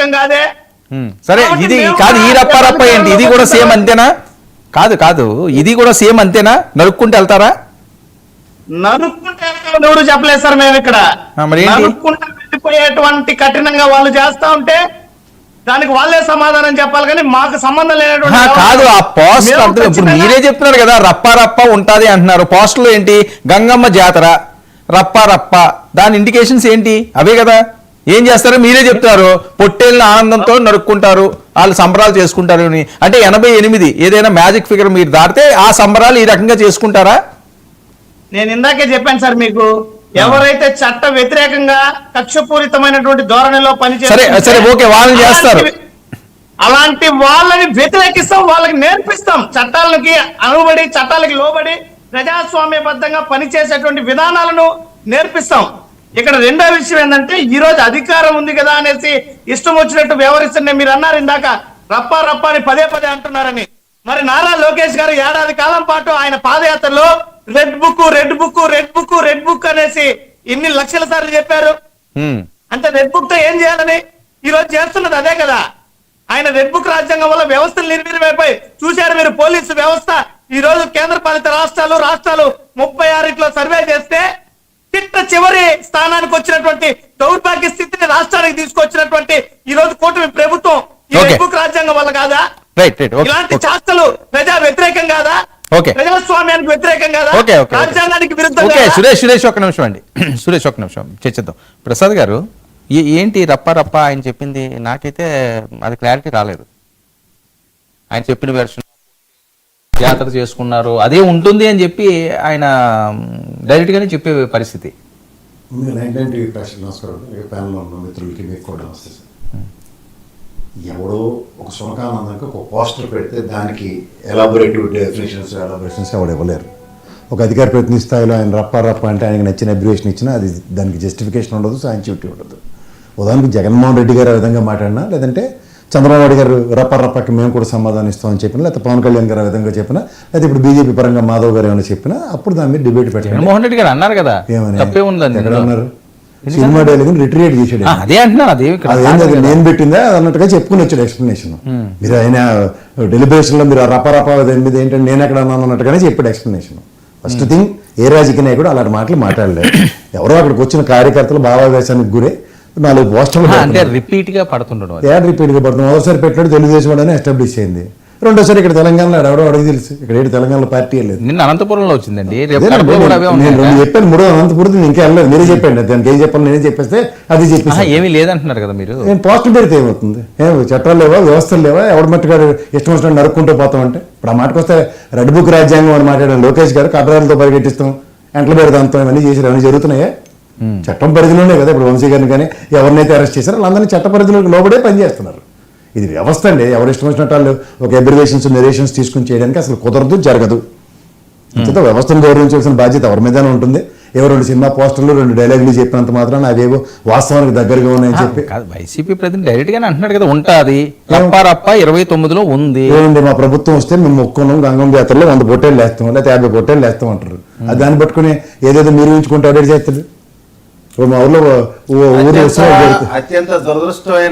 వ్యతిరేకం కాదే. సరే, ఇది కాదు, ఈ రప్ప ఏంటి, ఇది కూడా సేమ్ అంతేనా? కాదు, ఇది కూడా సేమ్ అంతేనా? నరుక్కుంటూ వెళ్తారా? నరుక్కుంటే ఎవరు చెప్పలేదు సార్. మేము ఇక్కడ నరుక్కుంటూ వెళ్ళిపోయేటువంటి కఠినంగా వాళ్ళు చేస్తా ఉంటే దానికి వాళ్ళే సమాధానం చెప్పాలి, కానీ మాకు సంబంధం లేనటువంటి కాదు. ఆ పోస్టర్ ఇప్పుడు మీరే చెప్తున్నారు కదా, రప్ప ఉంటది అంటున్నారు. పోస్టర్లో ఏంటి, గంగమ్మ జాతర, రప్ప, దాని ఇండికేషన్స్ ఏంటి? అవే కదా. ఏం చేస్తారో మీరే చెప్తారు. పొట్టేళ్ళ ఆనందంతో నరుక్కుంటారు, వాళ్ళు సంబరాలు చేసుకుంటారు అని. అంటే 88 ఏదైనా మ్యాజిక్ ఫిగర్ మీరు దాటితే ఆ సంబరాలు ఈ రకంగా చేసుకుంటారా? నేను ఇందాకే చెప్పాను సార్ మీకు, ఎవరైతే చట్ట వ్యతిరేకంగా కక్షపూరితమైనటువంటి ధోరణిలో సరే ఓకే, వాళ్ళని చేస్తారు. అలాంటి వాళ్ళని వ్యతిరేకిస్తాం, వాళ్ళకి నేర్పిస్తాం. చట్టాలకి అనుబడి, చట్టాలకి లోబడి ప్రజాస్వామ్యబద్ధంగా పనిచేసేటువంటి విధానాలను నేర్పిస్తాం. ఇక్కడ రెండో విషయం ఏంటంటే, ఈ రోజు అధికారం ఉంది కదా అనేసి ఇష్టం వచ్చినట్టు వ్యవహరిస్తుంటే, మీరు అన్నారు ఇందాక రప్ప అని పదే అంటున్నారని. మరి నారా లోకేష్ గారు ఏడాది కాలం పాటు ఆయన పాదయాత్రలో రెడ్ బుక్ అనేసి ఎన్ని లక్షల సార్లు చెప్పారు. అంటే రెడ్ బుక్ తో ఏం చేయాలని ఈ రోజు చేస్తున్నది అదే కదా. ఆయన రెడ్ బుక్ రాజ్యాంగం వల్ల వ్యవస్థలు నిర్వీర్యమైపోయి చూశారు మీరు. పోలీసు వ్యవస్థ ఈ రోజు కేంద్ర పాలిత రాష్ట్రాలు 36 సర్వే చేస్తే చివరి స్థానానికి వచ్చినటువంటి దౌర్భాగ్య స్థితిని రాష్ట్రానికి తీసుకొచ్చినటువంటి ఈ రోజు కూటమి ప్రభుత్వం ఈ రెడ్ బుక్ రాజ్యాంగం వల్ల కాదా? ఇలాంటి చేష్టలు ప్రజా వ్యతిరేకం కాదా? ప్రజాస్వామ్యానికి వ్యతిరేకం కాదా? రాజ్యాంగానికి విరుద్ధంగా? సురేష్ ఒక నిమిషం అండి, సురేష్ ఒక నిమిషం చర్చిద్దాం. ప్రసాద్ గారు, ఏంటి రప్ప ఆయన చెప్పింది? నాకైతే అది క్లారిటీ రాలేదు. ఆయన చెప్పిన వెర్షన్ జాతర చేసుకున్నారు అదే ఉంటుంది అని చెప్పి ఆయన డైరెక్ట్ గానే చెప్పే పరిస్థితి. మిత్రులకి మీకు కూడా నమస్తే సార్. ఎవడో ఒక సునకానందానికి ఒక పోస్టర్ పెడితే దానికి ఎలాబొరేషన్స్ ఎవడు ఇవ్వలేరు. ఒక అధికార ప్రతినిధి స్థాయిలో ఆయన రప్ప అంటే ఆయనకి నచ్చిన అబ్రివేషన్ ఇచ్చినా అది దానికి జస్టిఫికేషన్ ఉండదు, సాంచివిటీ ఉండదు. ఉదాహరణకు జగన్మోహన్ రెడ్డి గారు ఆ విధంగా మాట్లాడినా, లేదంటే చంద్రబాబు నాయుడు గారు రప్పకి మేము కూడా సమాధానం ఇస్తామని చెప్పినా, లేకపోతే పవన్ కళ్యాణ్ గారు ఆ విధంగా చెప్పినా, లేకపోతే ఇప్పుడు బీజేపీ పరంగా మాధవ్ గారు ఏమైనా చెప్పినా, అప్పుడు దాని మీద డిబేట్ పెట్టారు. జగన్మోహన్ రెడ్డి గారు అన్నారు కదా, ఏమని ఎక్కడ ఉన్నారు? సినిమా డైలాగ్ రిట్రియేట్ చేసాడు. అదే అంటున్నా, అదేంటి నేను పెట్టిందా అన్నట్టుగా చెప్పుకుని వచ్చాడు ఎక్స్ప్లెనేషన్. మీరు ఆయన డెలిబరేషన్ లో మీరు రప్ప దాని మీద ఏంటంటే నేను ఎక్కడ అన్నాను అన్నట్టుగానే చెప్పాడు ఎక్స్ప్లెనేషన్. ఫస్ట్ థింగ్, ఏ రాజకీయ నాయకుడు అలాంటి మాటలు మాట్లాడలేదు. ఎవరో అక్కడికి వచ్చిన కార్యకర్తలు భావావేశానికి గురే 4 పోస్టర్లు రిపీట్ గా పడుతున్నాడు. మొదటిసారి పెట్టాడు తెలుగుదేశం వాడని ఎస్టాబ్లిష్ అయింది. రెండోసారి ఇక్కడ తెలంగాణలో ఎవడో అడిగి తెలుసు, ఇక్కడ ఏంటి తెలంగాణలో పార్టీ వెళ్ళలేదు. నిన్న అనంతపురంలో వచ్చిందండి. నేను చెప్పాను మూడో అనంతపురం ఇంకా వెళ్ళలేదు. మీరే చెప్పండి, దానికి ఏం చెప్పాలి నేనే చెప్పేస్తే అది చెప్పేసి ఏమీ లేదంటున్నారు కదా మీరు. నేను పోస్టర్ పెడితే ఏమవుతుంది? చట్టాలు లేవా, వ్యవస్థలు లేవా? ఎవడు మట్టుగా ఇష్టం వచ్చినట్టు నరుక్కుంటూ పోతామంటే ఇప్పుడు ఆ మాటకు వస్తే రెడ్ బుక్ రాజ్యాంగం అని మాట్లాడాను లోకేష్ గారు. కట్టడాలతో పరిగెట్టిస్తాం, ఎంట్ల పెడతాంతో ఇవన్నీ చేసారు. అవన్నీ జరుగుతున్నాయా? చట్టం పరిధిలోనే కదా. ఇప్పుడు వంశీ గారిని కానీ ఎవరినైతే అరెస్ట్ చేశారో వాళ్ళందరినీ చట్ట పరిధిలోకి లోబడే పనిచేస్తున్నారు. ఇది వ్యవస్థ అండి. ఎవరు ఇష్టం వచ్చినట్టు వాళ్ళు ఒక అబ్రివేషన్స్ నెరేషన్స్ తీసుకుని చేయడానికి అసలు కుదరదు, జరగదు. అంతేతో వ్యవస్థను గౌరవించాల్సిన బాధ్యత ఎవరి మీదనే ఉంటుంది. ఎవరు 2 సినిమా పోస్టర్లు 2 డైలాగులు చెప్పినంత మాత్రం అవేవో వాస్తవానికి దగ్గరగా ఉన్నాయని చెప్పి వైసీపీ ప్రతినిధి డైరెక్ట్ గానే అంటున్నాడు కదా, ఉంటుంది రప్ప 29లో ఉంది. ఏమండి మా ప్రభుత్వం వస్తే మేము మొక్కున్నాం గంగం జాతరలో 100 పొట్టేళ్ళు వేస్తాం, లేకపోతే 50 పొట్టేళ్ళు వేస్తాం అంటారు. అది దాన్ని పట్టుకుని ఏదేదో మీరు ఊహించుకుంటే అడే చేస్తాడు. మా ఊర్లో అత్యంత దురదృష్టమైన